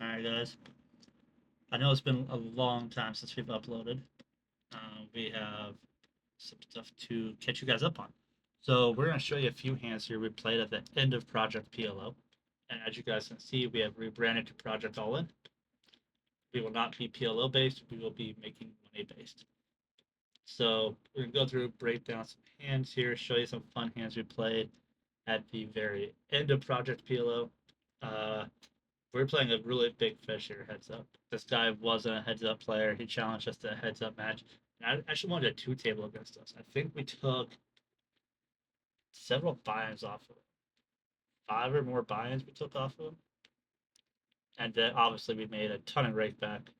Alright, guys. I know it's been a long time since we've uploaded. We have some stuff to catch you guys up on. So, we're going to show you a few hands here we played at the end of Project PLO. And as you guys can see, we have rebranded to Project All In. We will not be PLO based, we will be making money based. So, we're going to go through, break down some hands here, show you some fun hands we played at the very end of Project PLO. We're playing a really big fish here, heads up. This guy wasn't a heads up player. He challenged us to a heads up match. And I actually wanted a two table against us. I think we took several buy-ins off of him. Five or more buy-ins we took off of him. And then obviously we made a ton of rake back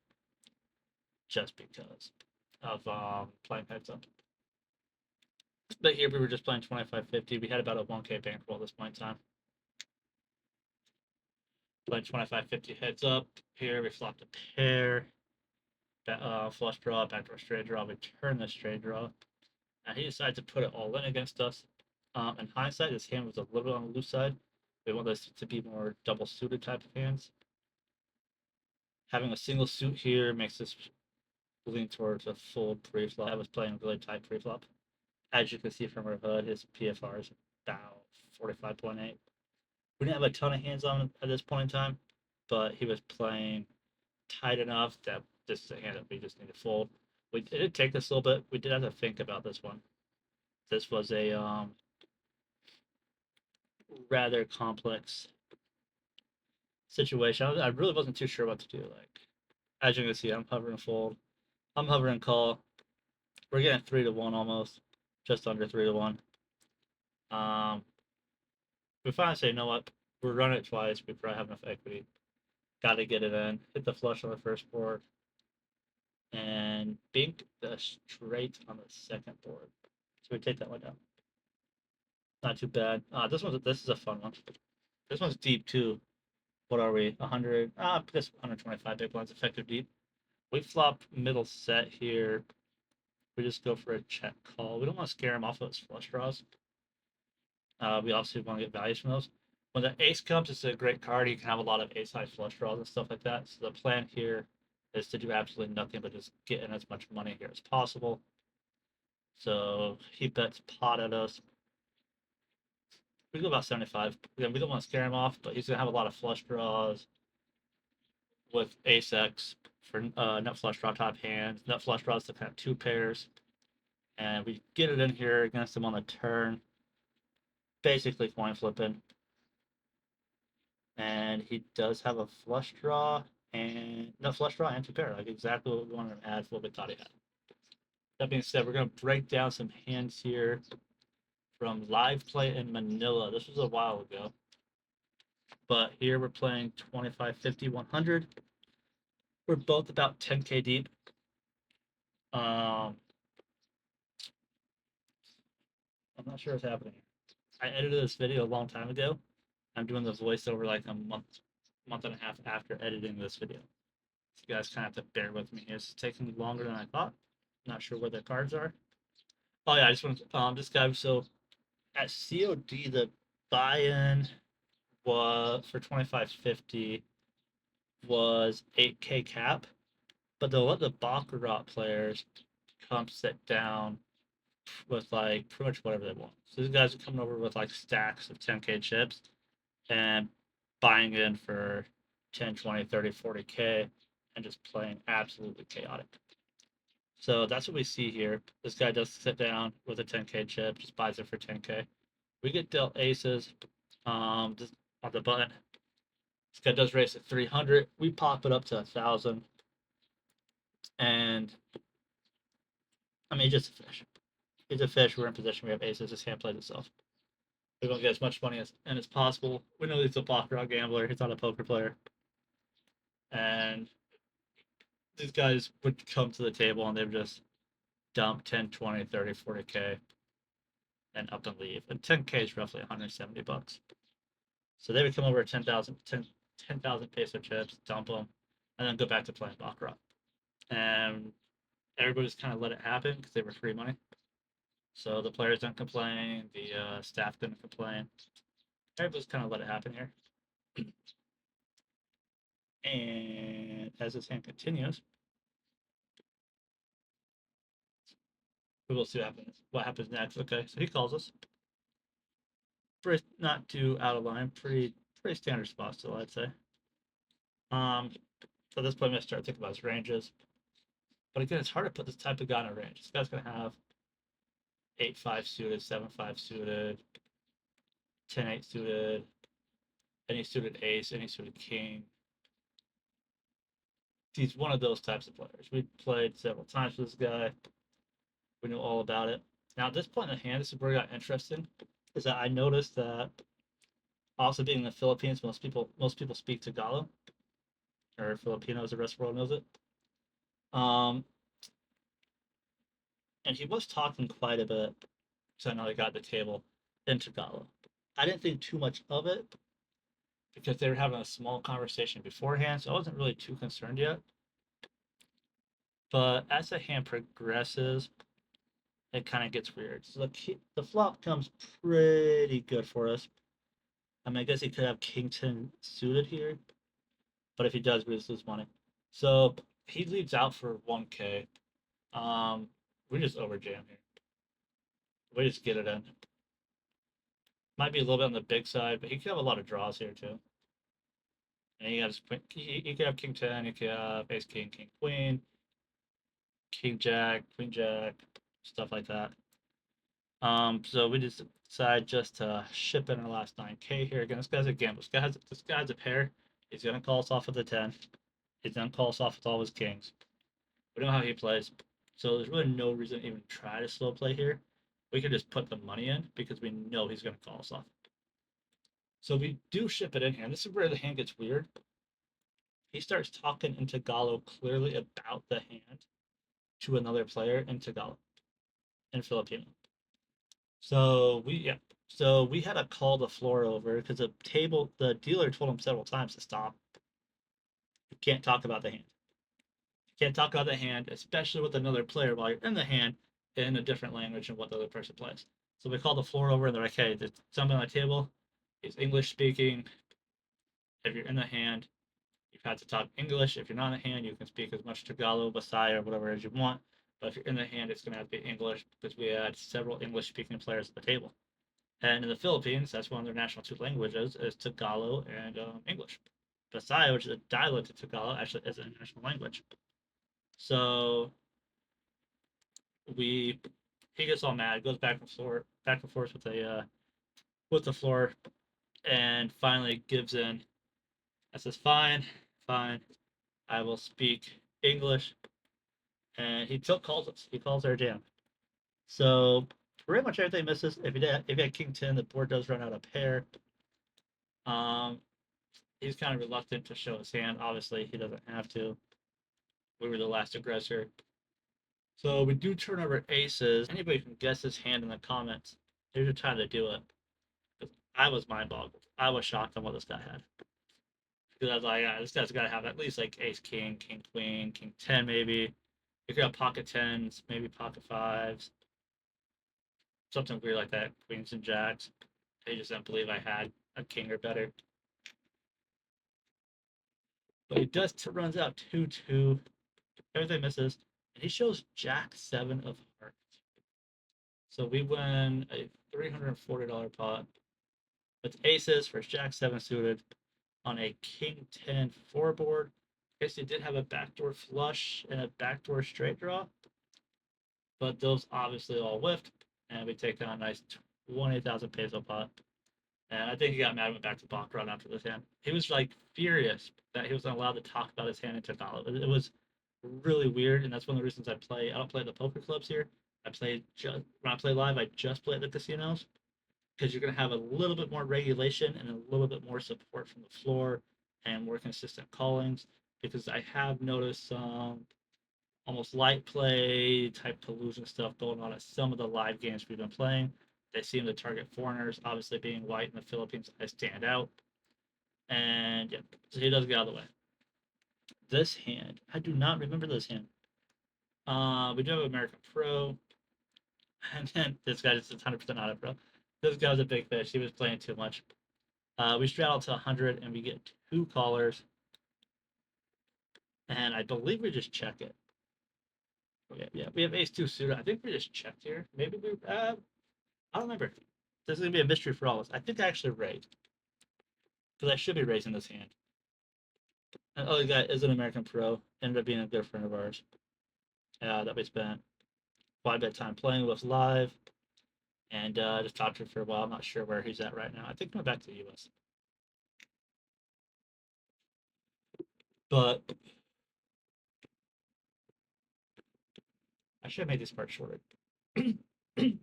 just because of playing heads up. But here we were just playing 25-50. We had about a 1K bankroll at this point in time. Playing 25-50 heads up. Here we flopped a pair. Flush draw, backdoor straight draw. We turn the straight draw. And he decided to put it all in against us. In hindsight, his hand was a little bit on the loose side. We want this to be more double suited type of hands. Having a single suit here makes this lean towards a full pre-flop. I was playing really tight pre-flop. As you can see from our HUD, his PFR is about 45.8. We didn't have a ton of hands on him at this point in time, but he was playing tight enough that this is a hand that we just need to fold. It did take us a little bit. We did have to think about this one. This was a rather complex situation. I really wasn't too sure what to do. Like, as you can see, I'm hovering fold. I'm hovering call. We're getting 3-1 almost, just under 3-1. We finally say, you know what? We're running it twice. We probably have enough equity. Got to get it in. Hit the flush on the first board, and bink the straight on the second board. So we take that one down. Not too bad. This is a fun one. This one's deep too. What are we? 100. This 125 big blinds effective deep. We flop middle set here. We just go for a check call. We don't want to scare him off of his flush draws. We obviously want to get values from those. When the ace comes, it's a great card. You can have a lot of ace high flush draws and stuff like that. So the plan here is to do absolutely nothing but just get in as much money here as possible. So he bets pot at us. We go about 75. Again, we don't want to scare him off, but he's going to have a lot of flush draws with ace X for nut flush draw top hands. Nut flush draws to kind of two pairs. And we get it in here against him on the turn. Basically coin flipping. And he does have a flush draw and no flush draw and two pair, like exactly what we wanted to add for what we thought he had. That being said, we're going to break down some hands here from live play in Manila. This was a while ago. But here we're playing 25, 50, 100. We're both about 10K deep. I'm not sure what's happening. I edited this video a long time ago. I'm doing the voiceover like a month and a half after editing this video. So you guys kind of have to bear with me here. It's taking longer than I thought. Not sure where the cards are. Oh yeah, I just want to this guy. So at COD, the buy-in was for 25.50 was 8K cap, but they'll let the Baccarat players come sit down with like pretty much whatever they want. So these guys are coming over with like stacks of 10K chips and buying in for 10, 20, 30, 40K and just playing absolutely chaotic. So that's what we see here. This guy does sit down with a 10K chip, just buys it for 10K. We get dealt aces just on the button. This guy does race at 300. We pop it up to 1,000. And I mean, just a fish. He's a fish. We're in position. We have aces. His hand plays itself. We want to get as much money as possible. We know he's a baccarat gambler. He's not a poker player. And these guys would come to the table and they would just dump 10, 20, 30, 40K and up and leave. And 10K is roughly 170 bucks. So they would come over at 10,000 peso chips, dump them, and then go back to playing baccarat. And everybody just kind of let it happen because they were free money. So the players didn't complain, the staff didn't complain. Everybody's kind of let it happen here. And as his hand continues, we will see what happens next. Okay, so he calls us. Pretty, not too out of line. Pretty standard spot still, I'd say. Um, so at this point, I'm gonna start thinking about his ranges. But again, it's hard to put this type of guy in a range. This guy's gonna have 8-5 suited, 7-5 suited, 10-8 suited, any suited ace, any suited king. He's one of those types of players. We played several times with this guy. We know all about it. Now, at this point in the hand, this is where it got interesting. Is that I noticed that also being in the Philippines, most people speak Tagalog or Filipino, as the rest of the world knows it. Um, and he was talking quite a bit. So I know he got the table in Tagalog. I didn't think too much of it because they were having a small conversation beforehand, so I wasn't really too concerned yet. But as the hand progresses, it kind of gets weird. So the flop comes pretty good for us. I mean, I guess he could have King 10 suited here, but if he does, we just lose money. So he leaves out for 1K. We just overjam here. We just get it in. Might be a little bit on the big side, but he could have a lot of draws here too. And he has he could have King 10, he could have Ace King, King Queen, King Jack, Queen Jack, stuff like that. So we just decide just to ship in our last 9K here. Again, this guy's a gamble. This guy's a pair. He's gonna call us off with a 10. He's gonna call us off with all his kings. We know how he plays, so there's really no reason to even try to slow play here. We can just put the money in because we know he's gonna call us off. So we do ship it in here. And this is where the hand gets weird. He starts talking in Tagalog clearly about the hand to another player in Tagalog in Filipino. So we had to call the floor over because the dealer told him several times to stop. You can't talk about the hand. You can't talk about the hand, especially with another player while you're in the hand in a different language than what the other person plays. So we called the floor over and they're like, hey, there's something on the table. He's English speaking. If you're in the hand, you've had to talk English. If you're not in the hand, you can speak as much Tagalog, Bisaya, or whatever as you want. But if you're in the hand, it's going to have to be English because we had several English speaking players at the table. And in the Philippines, that's one of their national two languages is Tagalog and English. Bisaya, which is a dialect of Tagalog, actually is a national language. So he gets all mad, goes back and forth with the floor, and finally gives in. I says, fine, fine, I will speak English. And he still calls us. He calls our jam. So pretty much everything misses. If you had King 10, the board does run out of pair. He's kind of reluctant to show his hand. Obviously, he doesn't have to. We were the last aggressor. So we do turn over aces. Anybody can guess his hand in the comments. Here's your time to do it. I was mind boggled. I was shocked on what this guy had. Because I was like, yeah, this guy's got to have at least like ace king, king queen, king 10 maybe. You could have pocket 10s, maybe pocket 5s. Something weird like that. Queens and jacks. They just didn't believe I had a king or better. But he does runs out 2-2. Everything misses. And he shows Jack 7 of hearts. So we win a $340 pot with aces for Jack 7 suited on a King 10 4 board. I guess he did have a backdoor flush and a backdoor straight draw, but those obviously all whiffed, and we take down a nice 20,000 peso pot. And I think he got mad and went back to Baccarat after this hand. He was like furious that he wasn't allowed to talk about his hand in Tagalog. It was really weird, and that's one of the reasons I play. I don't play the poker clubs here. When I play live, I just play at the casinos because you're going to have a little bit more regulation and a little bit more support from the floor and more consistent callings. Because I have noticed some almost light play type collusion stuff going on at some of the live games we've been playing. They seem to target foreigners. Obviously, being white in the Philippines, I stand out. And yeah, so he does get out of the way. This hand, I do not remember this hand. We do have American Pro, and then this guy is 100% not a pro. This guy was a big fish. He was playing too much. We straddle to 100, and we get 2 callers. And I believe we just check it. Okay, yeah, we have ace two suited. I think we just checked here. Maybe we. I don't remember. This is gonna be a mystery for all of us. I think I actually raised because I should be raising this hand. And the other guy is an American pro. Ended up being a good friend of ours. That we spent quite a bit of time playing with live, and just talked to him for a while. I'm not sure where he's at right now. I think he's back to the U.S. But I should have made this part shorter. The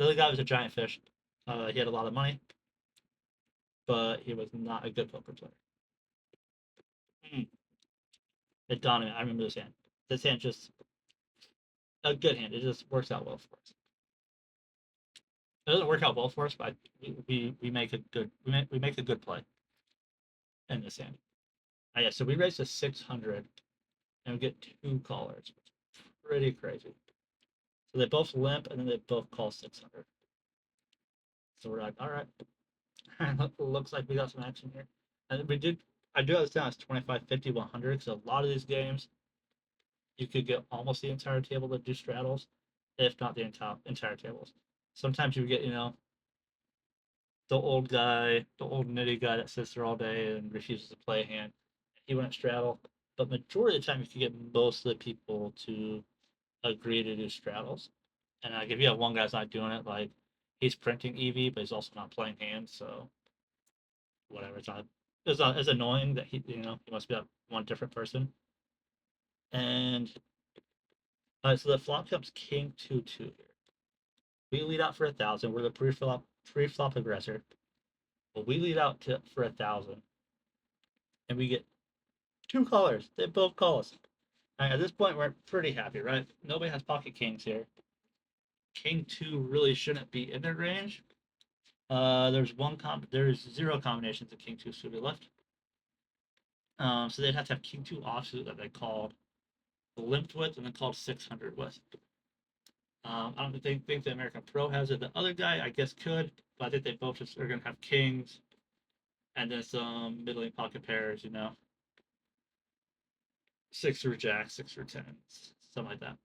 other guy was a giant fish. He had a lot of money, but he was not a good poker player. Mm. It dawned on me. I remember this hand. This hand just a good hand. It just works out well for us. It doesn't work out well for us, but we make a good we make a good play in this hand. Yeah, so we raised to 600 and we get two callers. Pretty crazy. So they both limp and then they both call 600. So we're like, all right, looks like we got some action here. And we did. I do have this down as 25, 50, 100 because a lot of these games you could get almost the entire table to do straddles, if not the entire tables. Sometimes you get the old guy, the old nitty guy that sits there all day and refuses to play a hand. He wouldn't straddle, but majority of the time you could get most of the people to agree to do straddles. And like if you have one guy's not doing it, like he's printing EV, but he's also not playing hands, so whatever. It's not as annoying that he must be that one different person. And so the flop comes king 2-2 here. We lead out for 1,000. We're the pre-flop aggressor. But we lead out for 1,000, and we get two callers. They both call us. At this point, we're pretty happy, right? Nobody has pocket kings here. King two really shouldn't be in their range. There's zero combinations of king two suited left. So they'd have to have king two offsuit that they called limped with and then called 600 with. I don't think the American Pro has it. The other guy, I guess, could, but I think they both just are going to have kings and then some middling pocket pairs, six through jack, six through tens, something like that.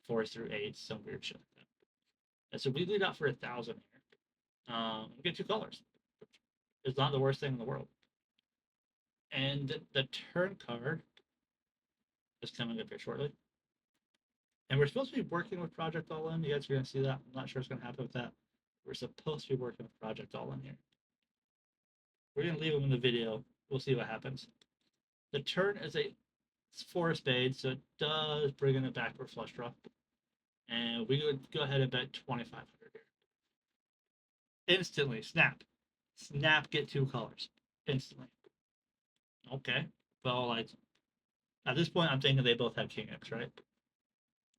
Fours through eights, some weird shit like that. And so we lead out for 1,000 here. We get two colors. It's not the worst thing in the world. And the turn card is coming up here shortly. And we're supposed to be working with Project All In. You guys are going to see that. I'm not sure what's going to happen with that. We're supposed to be working with Project All In here. We're going to leave them in the video. We'll see what happens. The turn is it's four of spades, so it does bring in a backward flush draw. And we would go ahead and bet 2,500 here. Instantly, snap. Snap, get two colors. Instantly. Okay. Well, like, at this point, I'm thinking they both have King X, right?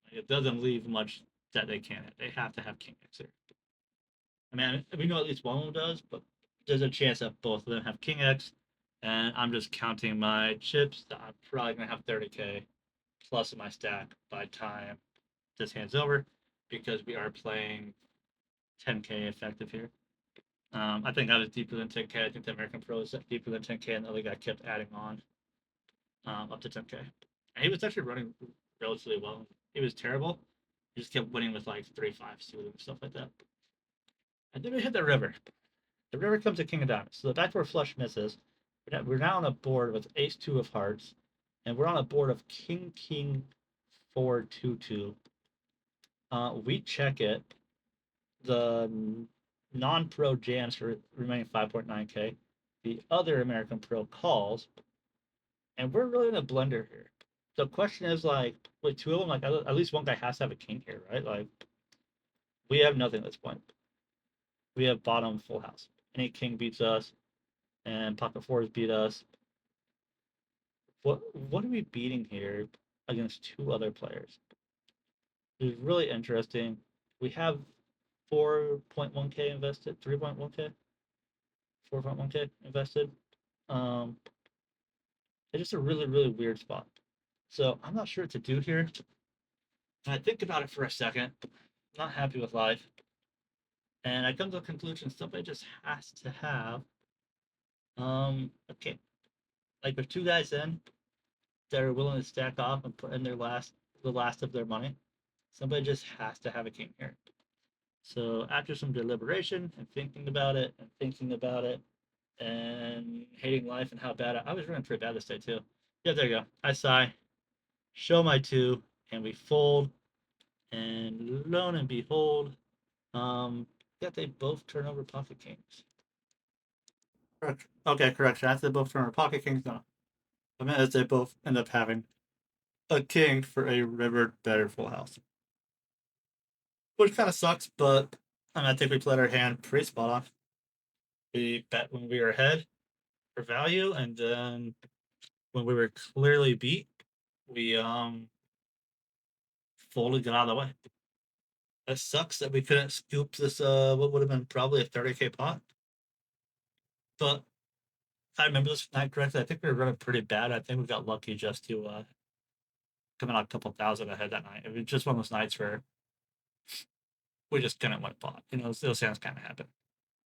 Like, it doesn't leave much that they can't have. They have to have King X here. I mean, we know at least one of them does, but there's a chance that both of them have King X. And I'm just counting my chips. I'm probably going to have 30K plus in my stack by time this hand's over because we are playing 10K effective here. I think I was deeper than 10K. I think the American Pro is deeper than 10K, and the other guy kept adding on up to 10K. And he was actually running relatively well. He was terrible. He just kept winning with like 3-5s and stuff like that. And then we hit the river. The river comes to King of Diamonds. So the backdoor flush misses. We're now on a board with Ace 2 of Hearts, and we're on a board of King King 4-2-2. We check it. The non-pro jams for remaining 5.9K. The other American Pro calls, and we're really in a blender here. The question is like, with two of them, like at least one guy has to have a king here, right? Like, we have nothing at this point. We have bottom full house. Any king beats us, and pocket fours beat us. What are we beating here against two other players? It's really interesting. We have 4.1K invested, 3.1K, 4.1K invested. It's just a really, really weird spot. So I'm not sure what to do here. And I think about it for a second. I'm not happy with life. And I come to the conclusion somebody just has to have okay. Like with two guys in, that are willing to stack off and put in the last of their money. Somebody just has to have a king here. So after some deliberation and thinking about it and hating life and how bad I was running pretty bad this day too. Yeah, there you go. I sigh, show my two, and we fold. And lo and behold, yeah, they both turn over pocket kings. Correct. Okay, correction. After they both turn over pocket kings, no. I meant as they both end up having a king for a river better full house. Which kind of sucks, but I mean, I think we played our hand pretty spot on. We bet when we were ahead for value, and then when we were clearly beat, we folded, got out of the way. It sucks that we couldn't scoop this what would have been probably a 30K pot. But I remember this night correctly. I think we were running pretty bad. I think we got lucky just to come out a couple thousand ahead that night. It was just one of those nights where we just couldn't win pot. You know, those things kind of happen.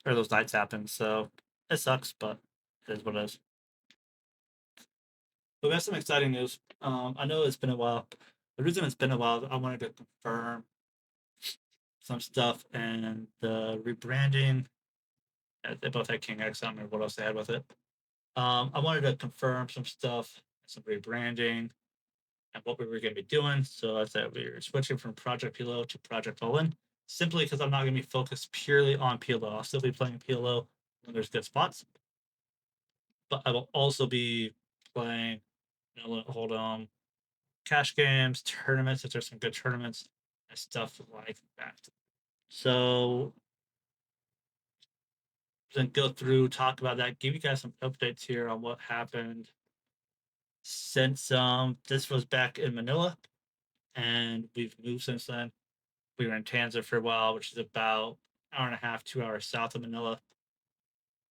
Or those nights happen. So it sucks, but it is what it is. But we have some exciting news. I know it's been a while. The reason it's been a while, I wanted to confirm some stuff and the rebranding. They both had King X. I don't remember what else they had with it. I wanted to confirm some stuff, some rebranding, and what we were going to be doing. So I said we were switching from Project PLO to Project All In, simply because I'm not going to be focused purely on PLO. I'll still be playing PLO when there's good spots, but I will also be playing, hold on, cash games, tournaments if there's some good tournaments and stuff like that. So then go through, talk about that, give you guys some updates here on what happened since this was back in Manila, and we've moved since then. We were in Tanza for a while, which is about an hour and a half, 2 hours south of Manila.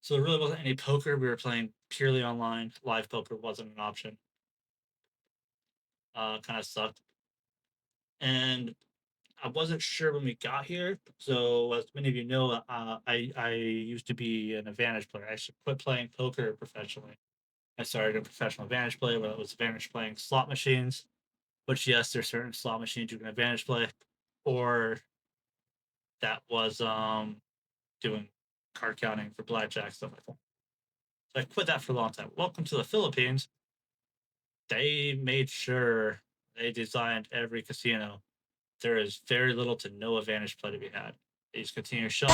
So there really wasn't any poker. We were playing purely online. Live poker wasn't an option. Kind of sucked. And I wasn't sure when we got here. So as many of you know, I used to be an advantage player. I should quit playing poker professionally. I started a professional advantage play where it was advantage playing slot machines. Which yes, there's certain slot machines you can advantage play, or that was doing card counting for blackjack stuff like that. So I quit that for a long time. Welcome to the Philippines. They made sure they designed every casino. There is very little to no advantage play to be had. They just continue showing.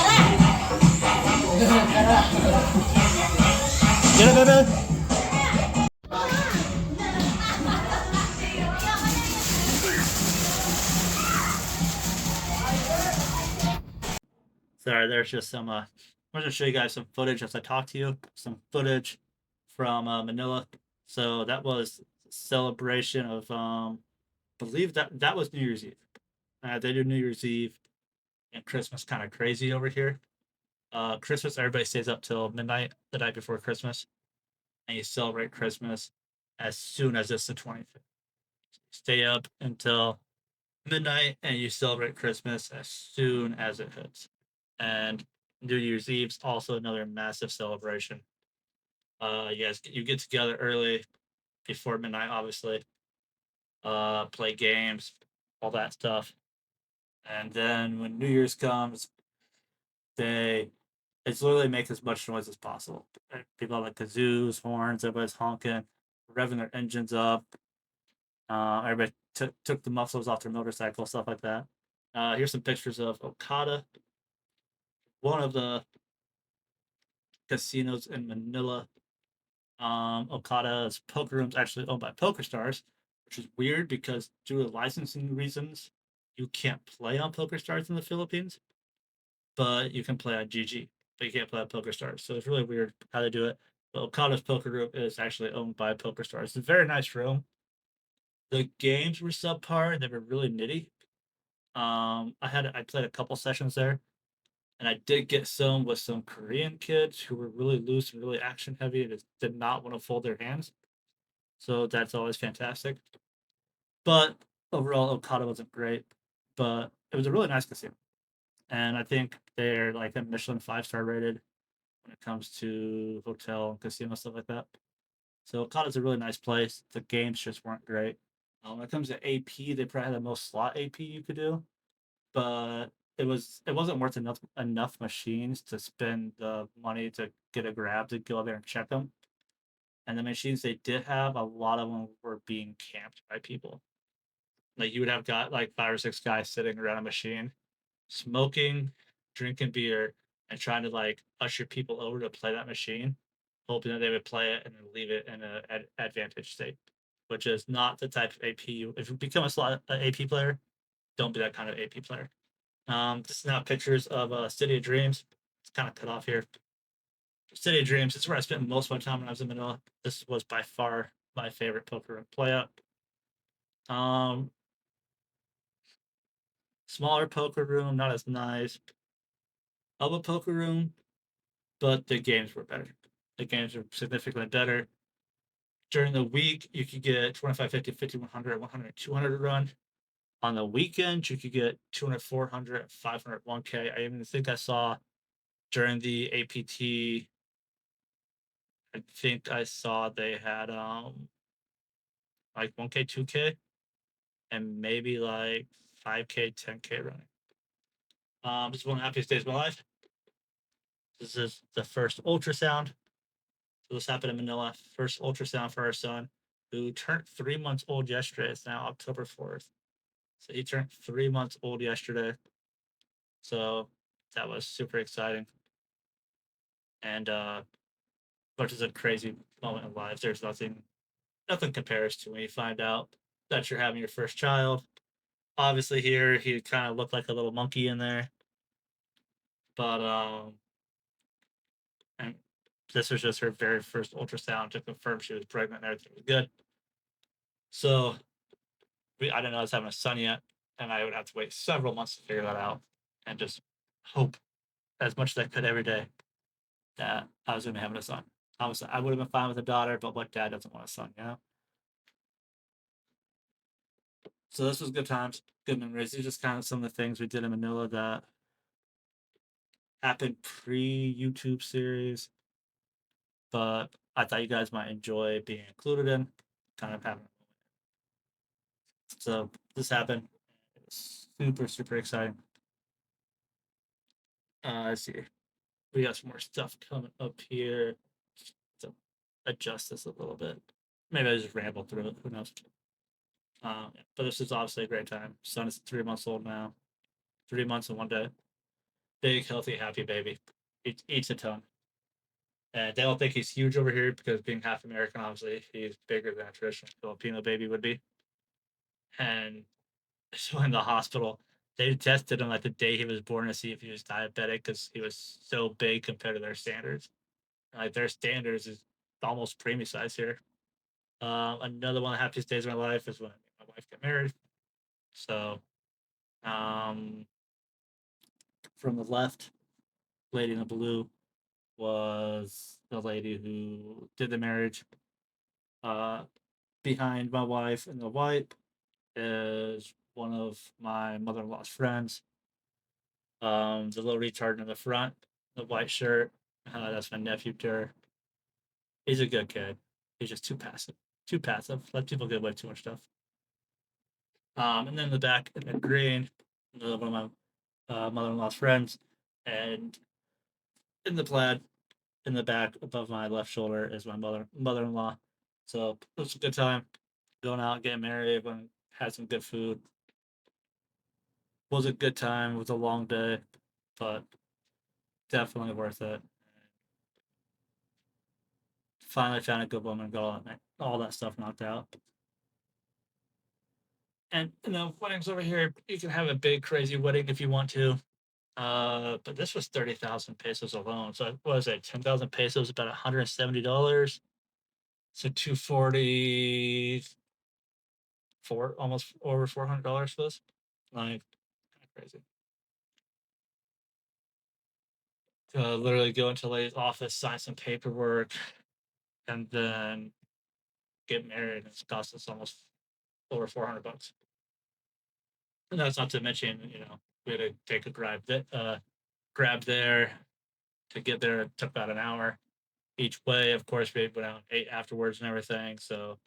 Get it, baby. Sorry, there's just some. I'm going to show you guys some footage as I talk to you. Some footage from Manila. So that was celebration of believe that was New Year's Eve. They do New Year's Eve and Christmas kind of crazy over here. Christmas, everybody stays up till midnight the night before Christmas, and you celebrate Christmas as soon as it's the 25th. Stay up until midnight, and you celebrate Christmas as soon as it hits. And New Year's Eve's also another massive celebration. You get together early before midnight, obviously. Play games, all that stuff, and then when New Year's comes, they it's literally make as much noise as possible. People have like kazoos, horns, everybody's honking, revving their engines up. Everybody took the mufflers off their motorcycle, stuff like that. Here's some pictures of Okada, one of the casinos in Manila. Okada's poker room's actually owned by PokerStars, which is weird because due to licensing reasons, you can't play on PokerStars in the Philippines, but you can play on GG, but you can't play on PokerStars. So it's really weird how they do it. But Okada's poker room is actually owned by PokerStars. It's a very nice room. The games were subpar. They were really nitty. I played a couple sessions there, and I did get some with some Korean kids who were really loose and really action heavy and just did not want to fold their hands. So that's always fantastic. But overall, Okada wasn't great, but it was a really nice casino. And I think they're like a Michelin 5-star rated when it comes to hotel and casino stuff like that. So COD is a really nice place. The games just weren't great. When it comes to AP, they probably had the most slot AP you could do, but it wasn't worth enough machines to spend the money to get a grab to go there and check them. And the machines they did have, a lot of them were being camped by people. Like you would have got like 5 or 6 guys sitting around a machine, smoking, drinking beer, and trying to like usher people over to play that machine, hoping that they would play it and then leave it in an advantage state, which is not the type of AP. If you become a slot AP player, don't be that kind of AP player. This is now pictures of City of Dreams. It's kind of cut off here. City of Dreams. This is where I spent most of my time when I was in Manila. This was by far my favorite poker room playout. Um, Smaller poker room, not as nice of a poker room, but the games were better. The games were significantly better. During the week, you could get 25, 50, 50, 100, 100, 200 run. On the weekends, you could get 200, 400, 500, 1K. I even think I saw during the APT, I think I saw they had like 1K, 2K, and maybe like 5K, 10K running. This is one of the happiest days of my life. This is the first ultrasound. So this happened in Manila. First ultrasound for our son, who turned 3 months old yesterday. It's now October 4th. So he turned 3 months old yesterday. So that was super exciting. And which is a crazy moment in life. There's nothing compares to when you find out that you're having your first child. Obviously here he kind of looked like a little monkey in there. But and this was just her very first ultrasound to confirm she was pregnant and everything was good. So I didn't know I was having a son yet, and I would have to wait several months to figure that out, and just hope as much as I could every day that I was going to be having a son. I would have been fine with a daughter, but what dad doesn't want a son, you know? So this was good times, good memories. These are just kind of some of the things we did in Manila that happened pre YouTube series, but I thought you guys might enjoy being included in. Kind of having. So this happened. It was super super exciting. Let's see. We got some more stuff coming up here to adjust this a little bit. Maybe I just ramble through it. Who knows? Yeah, but this is obviously a great time. Son is 3 months old now. 3 months and 1 day. Big, healthy, happy baby. Eats a ton. And they don't think he's huge over here because being half American, obviously, he's bigger than a traditional Filipino baby would be. And so in the hospital, they tested him like the day he was born to see if he was diabetic because he was so big compared to their standards. Like their standards is almost preemie size here. Another one of the happiest days of my life is when my wife got married. So, um, from the left, lady in the blue was the lady who did the marriage. Uh, Behind my wife in the white is one of my mother-in-law's friends. The little retard in the front, the white shirt. That's my nephew, Tur. He's a good kid. He's just too passive. Too passive. Let people get away with too much stuff. And then in the back in the green, one of my mother-in-law's friends, and in the plaid in the back above my left shoulder is my mother-in-law. So it was a good time going out, getting married, everyone had some good food. Was a good time. It was a long day, but definitely worth it. Finally found a good woman, got all that stuff knocked out. And weddings over here, you can have a big crazy wedding if you want to. But this was 30,000 pesos alone. So what was it? 10,000 pesos, about $170. So 244, almost over $400 for this. Like, kind of crazy. Literally go into the office, sign some paperwork, and then get married. It's cost us almost over $400. And that's not to mention, we had to take a grab there to get there. It took about an hour. each way. Of course, we went out and ate afterwards and everything. So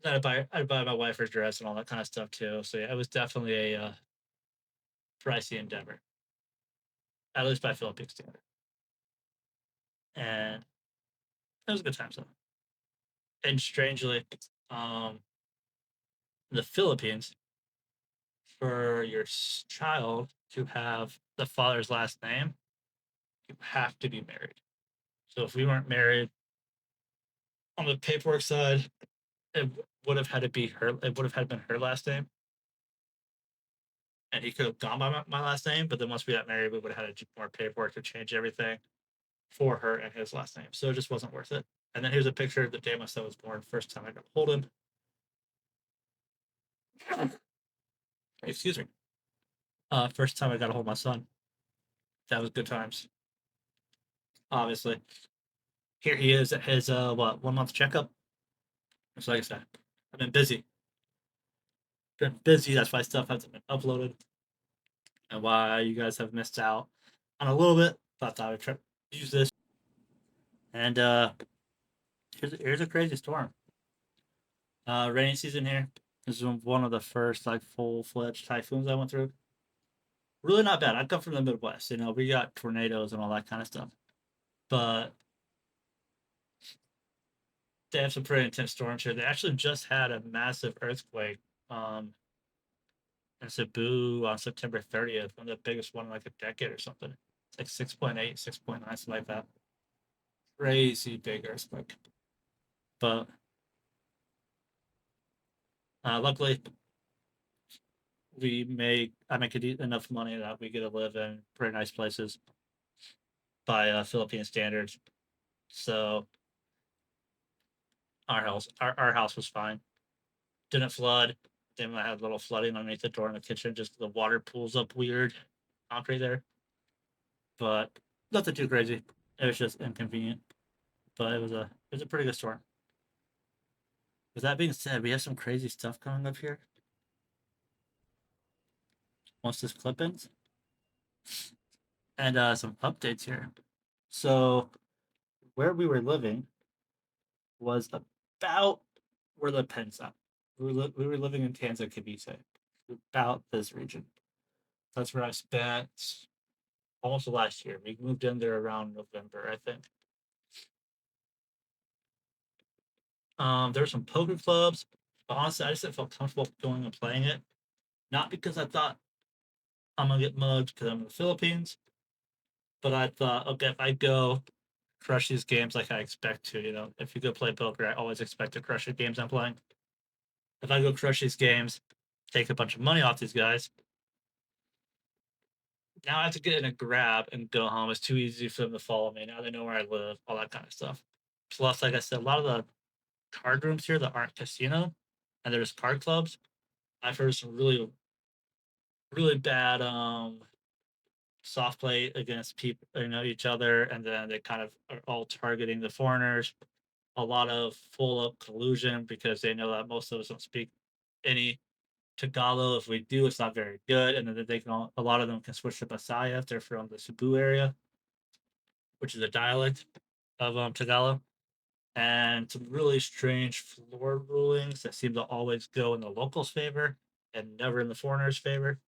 then I'd buy my wife her dress and all that kind of stuff too. So yeah, it was definitely a pricey endeavor, at least by Philippine standard. And it was a good time. So, and strangely, um, the Philippines, for your child to have the father's last name, you have to be married. So if we weren't married on the paperwork side, it would have had to be her. It would have had been her last name, and he could have gone by my last name. But then once we got married, we would have had to do more paperwork to change everything for her and his last name. So it just wasn't worth it. And then here's a picture of the day my son was born. First time I got to hold him. Excuse me. First time I got to hold my son. That was good times. Obviously, here he is at his 1 month checkup. So like I said, I've been busy. Been busy. That's why stuff hasn't been uploaded, and why you guys have missed out on a little bit. Thought I would try to use this. And here's a crazy storm. Rainy season here. This is one of the first like full fledged typhoons I went through. Really not bad. I come from the Midwest. We got tornadoes and all that kind of stuff. But they have some pretty intense storms here. They actually just had a massive earthquake um, in Cebu on September 30th, one of the biggest one in like a decade or something. It's like 6.8, 6.9, something like that. Crazy big earthquake. But luckily, I make enough money that we get to live in pretty nice places by Philippine standards. So our house was fine. Didn't flood. Then I had a little flooding underneath the door in the kitchen. Just the water pools up weird, concrete there, but nothing too crazy. It was just inconvenient, but it was a pretty good storm. With that being said, we have some crazy stuff coming up here. Once this clip ends, and some updates here. So where we were living was about where the pen's at. We were living in Tanza Cavite, about this region. That's where I spent almost the last year. We moved in there around November, I think. There were some poker clubs, but honestly, I just didn't feel comfortable going and playing it. Not because I thought I'm gonna get mugged because I'm in the Philippines, but I thought, okay, if I go crush these games like I expect to, if you go play poker, I always expect to crush the games I'm playing. If I go crush these games, take a bunch of money off these guys, now I have to get in a grab and go home. It's too easy for them to follow me. Now they know where I live, all that kind of stuff. Plus, like I said, a lot of the card rooms here that aren't casino and there's card clubs, I've heard some really, really bad soft play against people, each other, and then they kind of are all targeting the foreigners. A lot of full up collusion because they know that most of us don't speak any Tagalog. If we do, it's not very good, and then a lot of them can switch to Bisaya if they're from the Cebu area, which is a dialect of Tagalog, and some really strange floor rulings that seem to always go in the locals' favor and never in the foreigners' favor.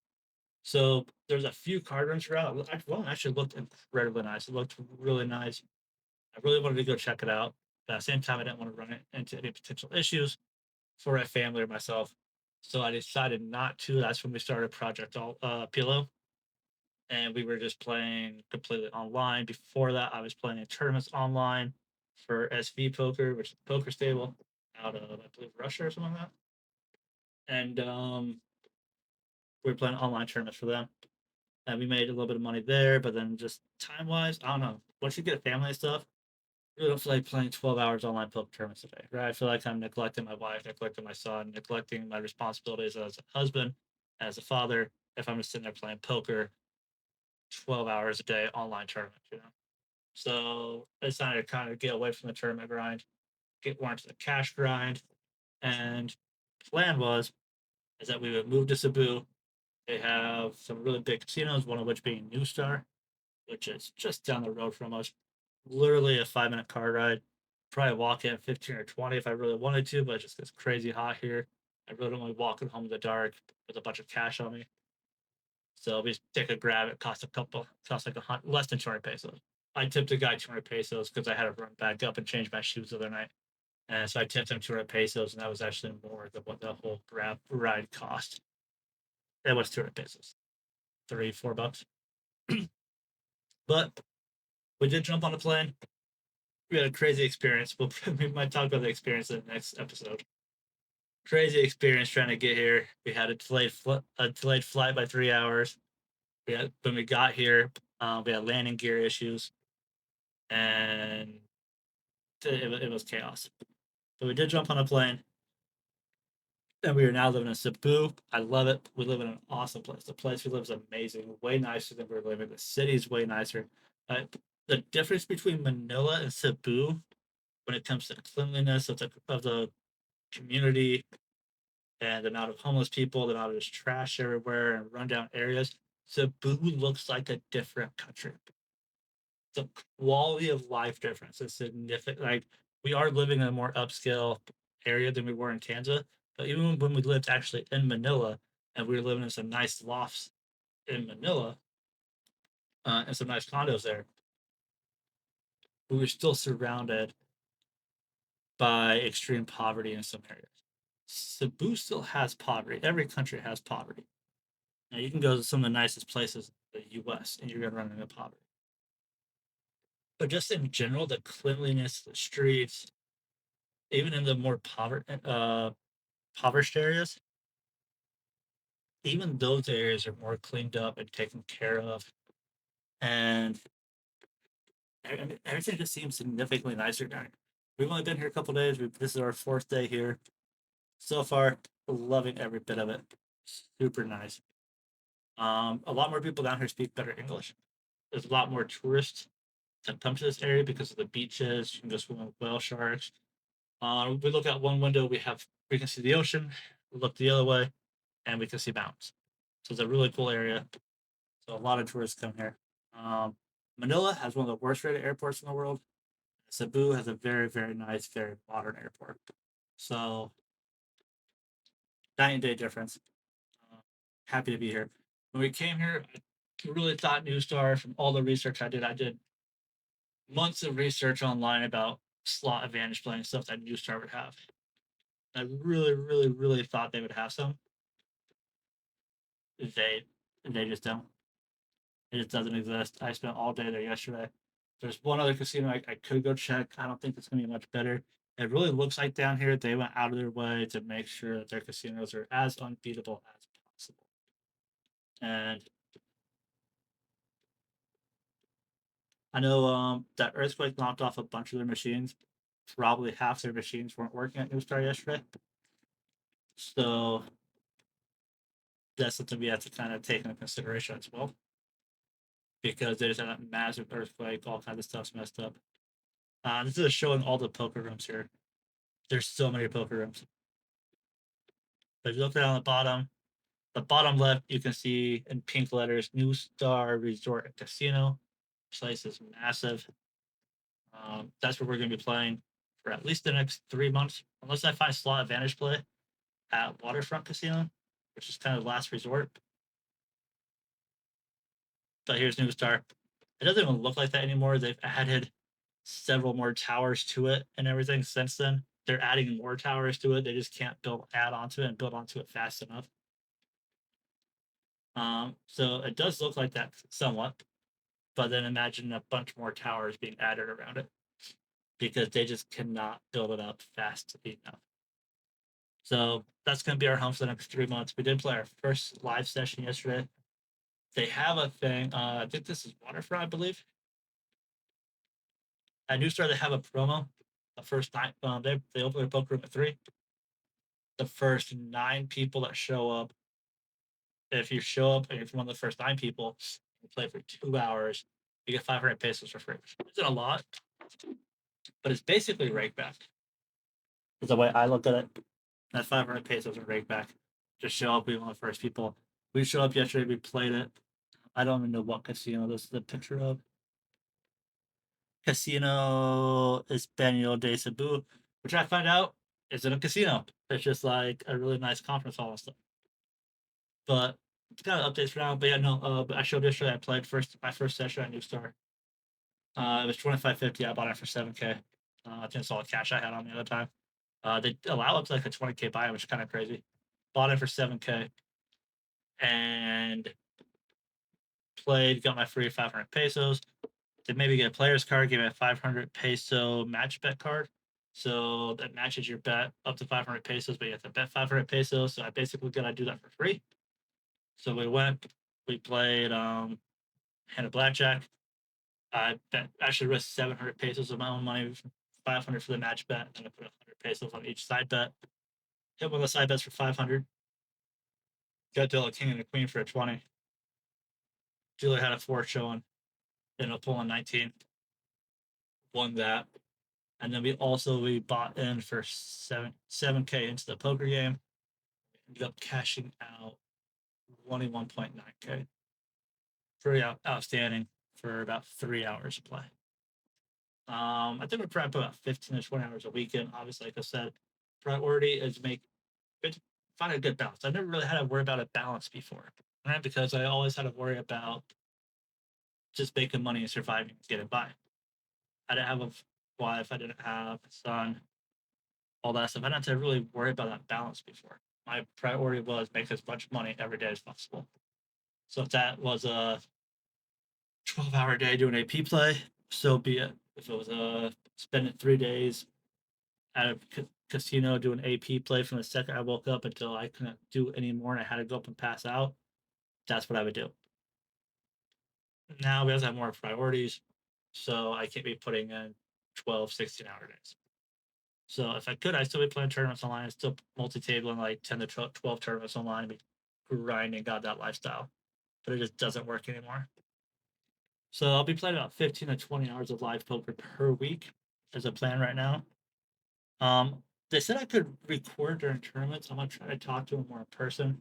So there's a few card rooms around. One actually looked incredibly nice. It looked really nice. I really wanted to go check it out. But at the same time, I didn't want to run it into any potential issues for a family or myself. So I decided not to. That's when we started Project Pillow. And we were just playing completely online. Before that, I was playing in tournaments online for SV Poker, which is a poker stable out of, I believe, Russia or something like that. And we were playing online tournaments for them. And we made a little bit of money there, but then just time wise, I don't know. Once you get a family and stuff, I really don't feel like playing 12 hours online poker tournaments a day, right? I feel like I'm neglecting my wife, neglecting my son, neglecting my responsibilities as a husband, as a father, if I'm just sitting there playing poker 12 hours a day online tournament. So I decided to kind of get away from the tournament grind, get more into the cash grind. And plan was is that we would move to Cebu. They have some really big casinos, one of which being New Star, which is just down the road from us. literally a 5 minute car ride. Probably walk in 15 or 20 if I really wanted to, but it just gets crazy hot here. I really don't like walking home in the dark with a bunch of cash on me. So we just take a grab. It costs a couple, costs like less than 200 pesos. I tipped a guy 200 pesos because I had to run back up and change my shoes the other night. And so I tipped him 200 pesos, and that was actually more than what the whole grab ride cost. It was 200 pesos, 3, 4 bucks. But we did jump on a plane. We had a crazy experience. We might talk about the experience in the next episode. Crazy experience trying to get here. We had a delayed flight by 3 hours. When we got here, we had landing gear issues, and it was chaos. But we did jump on a plane, and we are now living in Cebu. I love it. We live in an awesome place. The place we live is amazing, way nicer than we're living. The city is way nicer. Uh, the difference between Manila and Cebu when it comes to cleanliness of the community and the amount of homeless people, the amount of just trash everywhere and rundown areas, Cebu looks like a different country. The quality of life difference is significant. Like we are living in a more upscale area than we were in Kansas, but even when we lived actually in Manila and we were living in some nice lofts in Manila and some nice condos there, we were still surrounded by extreme poverty in some areas. Cebu still has poverty. Every country has poverty. Now you can go to some of the nicest places in the U.S. and you're gonna run into poverty. But just in general, the cleanliness, the streets, even in the more impoverished areas, even those areas are more cleaned up and taken care of, and everything just seems significantly nicer down here. We've only been here a couple days. This is our fourth day here. So far, loving every bit of it. Super nice. A lot more people down here speak better English. There's a lot more tourists that come to this area because of the beaches. You can go swim with whale sharks. We look out one window, we can see the ocean. We look the other way, and we can see mountains. So it's a really cool area. So a lot of tourists come here. Manila has one of the worst rated airports in the world. Cebu has a very, very nice, very modern airport. So night and day difference. Uh, Happy to be here. When we came here, I really thought New Star from all the research I did months of research online about slot advantage play and stuff that New Star would have. I really, really, really thought they would have some. They they just don't. It just doesn't exist. I spent all day there yesterday. There's one other casino I could go check. I don't think it's gonna be much better. It really looks like down here they went out of their way to make sure that their casinos are as unbeatable as possible. And I know that earthquake knocked off a bunch of their machines. Probably half their machines weren't working at New Star yesterday. So that's something we have to kind of take into consideration as well. Because they just had a massive earthquake, all kinds of stuff's messed up. This is showing all the poker rooms here. There's so many poker rooms. But if you look down the bottom left, you can see in pink letters New Star Resort and Casino. This place is massive. That's where we're going to be playing for at least the next 3 months, unless I find slot advantage play at Waterfront Casino, which is kind of last resort. But here's New Star. It doesn't even look like that anymore. They've added several more towers to it and everything since then. They're adding more towers to it. They just can't add onto it and build onto it fast enough. So it does look like that somewhat, but then imagine a bunch more towers being added around it because they just cannot build it up fast enough. So that's going to be our home for the next 3 months. We did play our first live session yesterday. They have a thing. I think this is Waterfront, I believe. At New Star, they have a promo. The first night, they open their poker room at 3. The first 9 people that show up, if you show up and you're one of the first 9 people, you play for 2 hours, you get 500 pesos for free. Which isn't a lot, but it's basically rake back. Is the way I look at it. That 500 pesos are rake back. Just show up, we one of the first people. We showed up yesterday, we played it. I don't even know what casino this is the picture of. Casino Espanol de Cebu, which I find out isn't a casino. It's just like a really nice conference hall and stuff. But it's kind of updates for now. But yeah, no. But I showed yesterday. I played my first session at New Star. It was 25.50. I bought it for 7K. I think it's all the cash I had on me at the time. They allow up to like a 20K buy, which is kind of crazy. Bought it for 7K and played. Got my free 500 pesos. They maybe get a player's card, give me a 500 peso match bet card. So that matches your bet up to 500 pesos, but you have to bet 500 pesos. So I basically got to do that for free. So we played hand of blackjack. I bet actually risked 700 pesos of my own money, 500 for the match bet, and I put 100 pesos on each side bet. Hit one of the side bets for 500. Got deal a king and a queen for a 20. Dealer had a 4 showing, ended up pulling 19. Won that. And then we bought in for 7K into the poker game. Ended up cashing out 21.9K. Pretty outstanding for about 3 hours of play. I think we're probably about 15 to 20 hours a weekend. Obviously, like I said, priority is find a good balance. I've never really had to worry about a balance before, right? Because I always had to worry about just making money and surviving, getting by. I didn't have a wife, I didn't have a son, all that stuff. I didn't have to really worry about that balance before. My priority was make as much money every day as possible. So if that was a 12-hour day doing AP play, so be it. If it was spending 3 days at a casino doing AP play from the second I woke up until I couldn't do anymore and I had to go up and pass out, that's what I would do. Now we have to have more priorities, so I can't be putting in 12, 16-hour days. So if I could, I'd still be playing tournaments online. I'd still multi-tabling like 10 to 12 tournaments online and be grinding God that lifestyle. But it just doesn't work anymore. So I'll be playing about 15 to 20 hours of live poker per week as a plan right now. They said I could record during tournaments. I'm gonna try to talk to them more in person.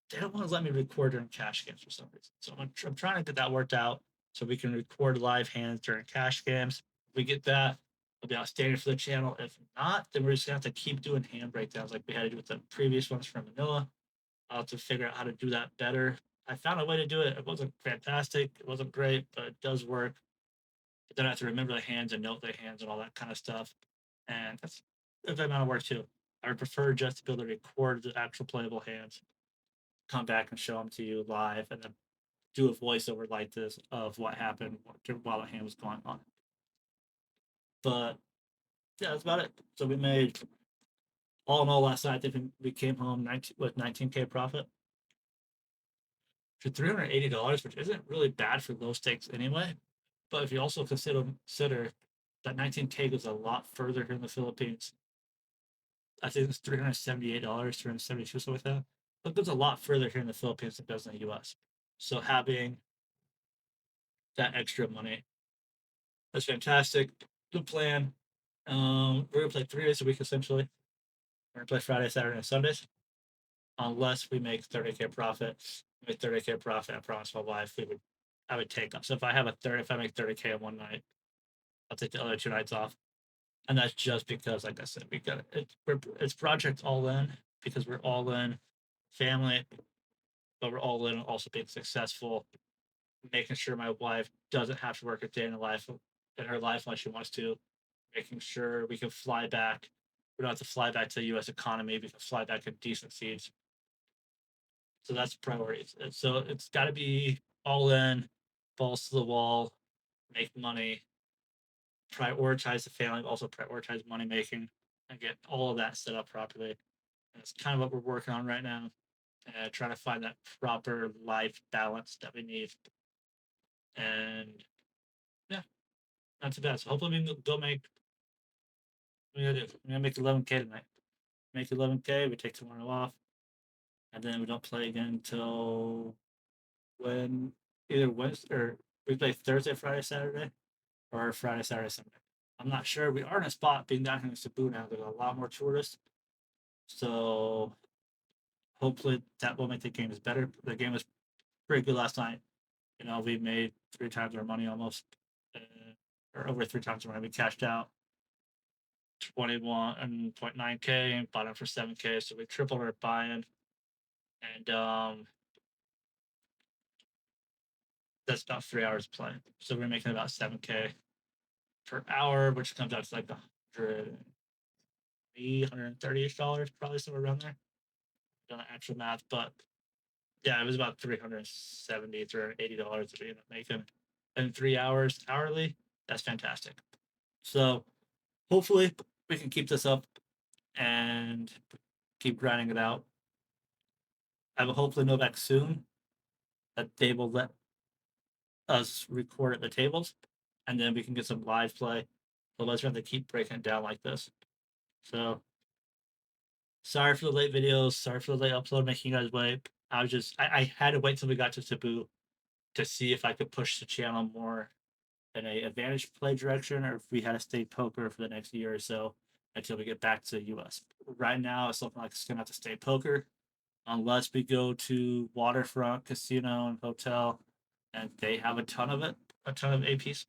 They don't want to let me record during cash games for some reason. So I'm trying to get that worked out so we can record live hands during cash games. If we get that, it'll be outstanding for the channel. If not, then we're just gonna have to keep doing hand breakdowns like we had to do with the previous ones from Manila. I'll have to figure out how to do that better. I found a way to do it. It wasn't fantastic. It wasn't great, but it does work. But then I have to remember the hands and note the hands and all that kind of stuff. And that's a good amount of work too. I would prefer just to be able to record the actual playable hands, come back and show them to you live, and then do a voiceover like this of what happened while the hand was going on. But yeah, that's about it. So we made all in all last night. I think we came home with 19K profit for $380, which isn't really bad for low stakes anyway. But if you also consider that 19K goes a lot further here in the Philippines. I think it's $378, 372, something like that. But it goes a lot further here in the Philippines than it does in the US. So having that extra money, that's fantastic. Good plan. We're gonna play 3 days a week essentially. We're gonna play Friday, Saturday, and Sundays. Unless we make 30K profit. Make 30K profit, I promised my wife I would take up. So if I make 30K in one night, I'll take the other 2 nights off. And that's just because, like I said, it's project all in because we're all in family, but we're all in also being successful, making sure my wife doesn't have to work a day in her life unless she wants to, making sure we can fly back. We don't have to fly back to the U.S. economy. We can fly back in decent seats. So that's priorities. So it's got to be all in, balls to the wall, make money, prioritize the family, also prioritize money making, and get all of that set up properly. And it's kind of what we're working on right now, trying to find that proper life balance that we need. And yeah, not too bad. So hopefully we go make. We're gonna make 11K tonight. Make 11K. We take tomorrow off, and then we don't play again until when either Wednesday or we play Thursday, Friday, Saturday, or Friday, Saturday, Sunday. I'm not sure. We are in a spot being down here in Cebu now. There's a lot more tourists, so hopefully that will make the games better. The game was pretty good last night. We made 3 times our money almost. or over 3 times the money. We cashed out 21.9K and bought them for 7K. So we tripled our buy-in. And that's about 3 hours playing. So we're making about 7K per hour, which comes out to like $130-ish, probably somewhere around there. Done the actual math, but yeah, it was about $380 that we ended up making in 3 hours hourly. That's fantastic. So hopefully we can keep this up and keep grinding it out. I will hopefully know back soon that they will let us record at the tables, and then we can get some live play. Otherwise, we have to keep breaking it down like this. So sorry for the late videos. Sorry for the late upload, making you guys wait. I had to wait till we got to Cebu to see if I could push the channel more in a advantage play direction, or if we had to stay poker for the next year or so until we get back to the US. Right now, it's looking like it's gonna have to stay poker unless we go to waterfront casino and hotel, and they have a ton of it, a ton of APs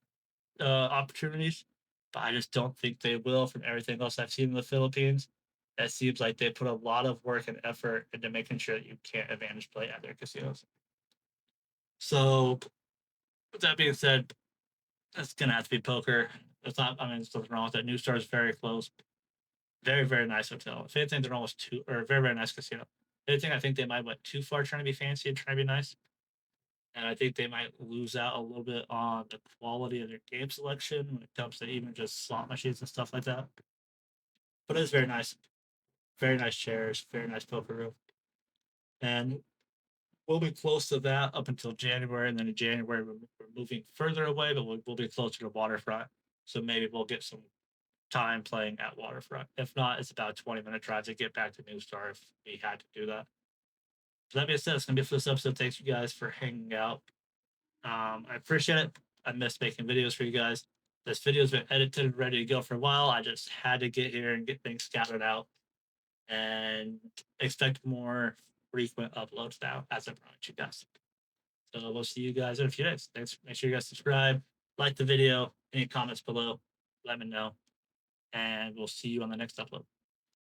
opportunities. But I just don't think they will. From everything else I've seen in the Philippines, it seems like they put a lot of work and effort into making sure that you can't advantage play at their casinos. So, with that being said, it's gonna have to be poker. It's not. I mean, there's nothing wrong with it. New Star is very close. Very, very nice hotel. If anything, they're almost too, or very, very nice casino. If anything, I think they might went too far trying to be fancy and trying to be nice. And I think they might lose out a little bit on the quality of their game selection when it comes to even just slot machines and stuff like that. But it's very nice. Very nice chairs, very nice poker room. And we'll be close to that up until January. And then in January, we're moving further away, but we'll be closer to waterfront. So maybe we'll get some time playing at waterfront. If not, it's about a 20-minute drive to get back to New Star if we had to do that. So that being said, it's gonna be it for this episode. Thanks you guys for hanging out. I appreciate it. I missed making videos for you guys. This video's been edited and ready to go for a while. I just had to get here and get things scattered out, and expect more frequent uploads now, as I promised you guys. So we'll see you guys in a few days. Thanks. Make sure you guys subscribe, like the video, any comments below, let me know, and we'll see you on the next upload.